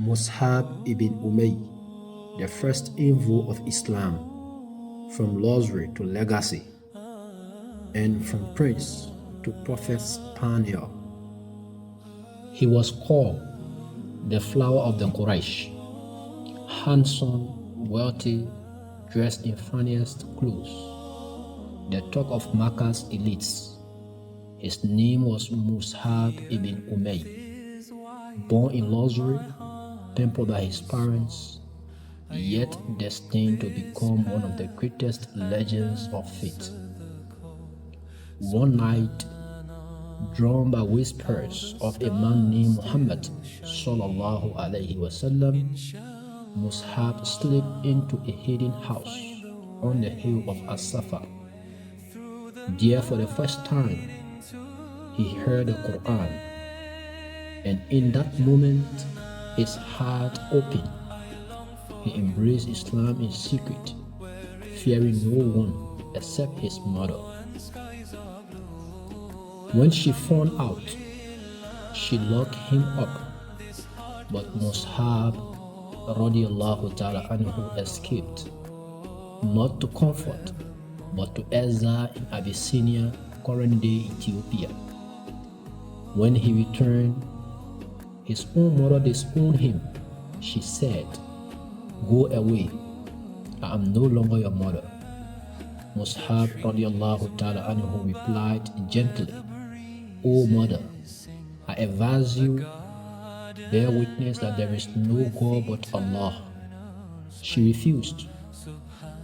Mus'hab ibn Umair, the first envoy of Islam, from luxury to legacy, and from prince to prophet's spaniel. He was called the flower of the Quraysh, handsome, wealthy, dressed in finest clothes, the talk of Makkah's elites. His name was Mus'hab ibn Umair, born in luxury, pampered by his parents, yet destined to become one of the greatest legends of faith. One night, drawn by whispers of a man named Muhammad sallallahu alaihi wasallam, Mus'hab slipped into a hidden house on the hill of As-Safa. There, for the first time, he heard the Quran, and in that moment, his heart opened. He embraced Islam in secret, fearing no one except his mother. When she found out, she locked him up, but Mus'hab radiallahu ta'ala anhu escaped, not to comfort, but to exile in Abyssinia, current-day Ethiopia. When he returned, his own mother disowned him. She said, "Go away, I am no longer your mother." Mus'hab radiallahu ta'ala anhu replied gently, "O mother, I advise you, bear witness that there is no God but Allah." She refused,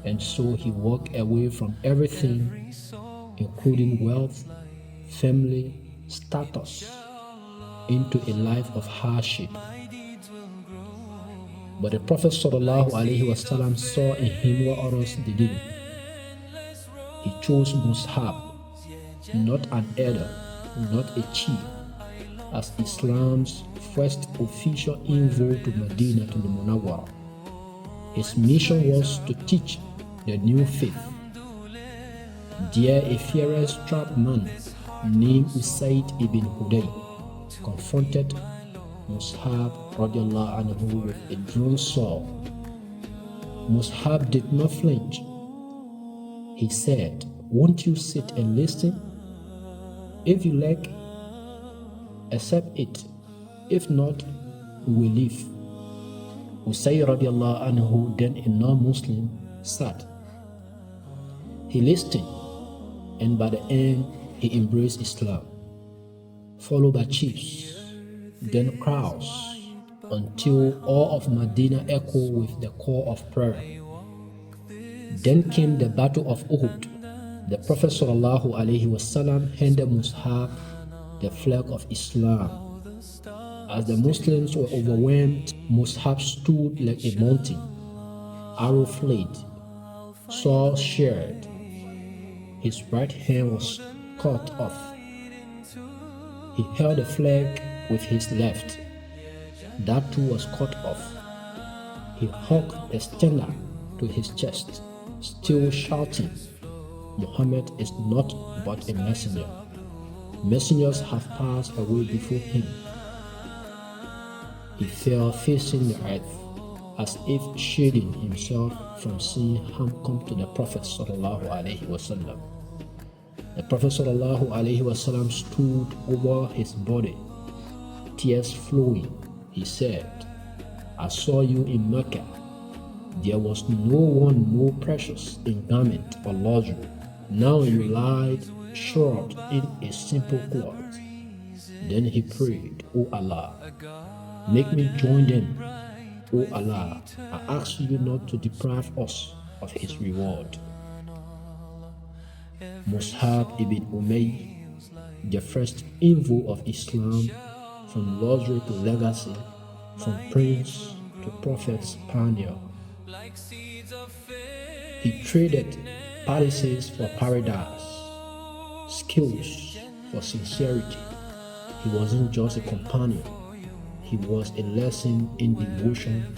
and so he walked away from everything, including wealth, family, status, into a life of hardship. But the Prophet ﷺ saw in him what others didn't. He chose Mus'hab, not an elder, not a chief, as Islam's first official envoy to Medina to the Munawwara. His mission was to teach the new faith. There, a fearless trapped man named Usaid ibn Hudayr confronted Mus'hab radiallahu anhu with a drawn sword. Mus'hab did not flinch. He said, "Won't you sit and listen? If you like, accept it. If not, we will leave." Usayd radiallahu anhu, then a non-Muslim, sat. He listened, and by the end, he embraced Islam, followed by chiefs, then crowds, until all of Medina echoed with the call of prayer. Then came the Battle of Uhud. The Prophet ﷺ handed Mus'hab the flag of Islam. As the Muslims were overwhelmed, Mus'hab stood like a mountain, arrow flayed, sword sheared. His right hand was cut off. He held the flag with his left. That too was cut off. He hugged the standard to his chest, still shouting, "Muhammad is not but a messenger. Messengers have passed away before him." He fell facing the earth, as if shielding himself from seeing harm come to the Prophet ﷺ. The Prophet ﷺ stood over his body, tears flowing. He said, "I saw you in Mecca. There was no one more precious in garment or luxury. Now you lied shrouded in a simple cloth." Then he prayed, "O Allah, make me join them. O Allah, I ask you not to deprive us of his reward." Mus'hab ibn Umair, the first envoy of Islam, from luxury to legacy, from prince to prophet's spaniel. He traded palaces for paradise, skills for sincerity. He wasn't just a companion, he was a lesson in devotion,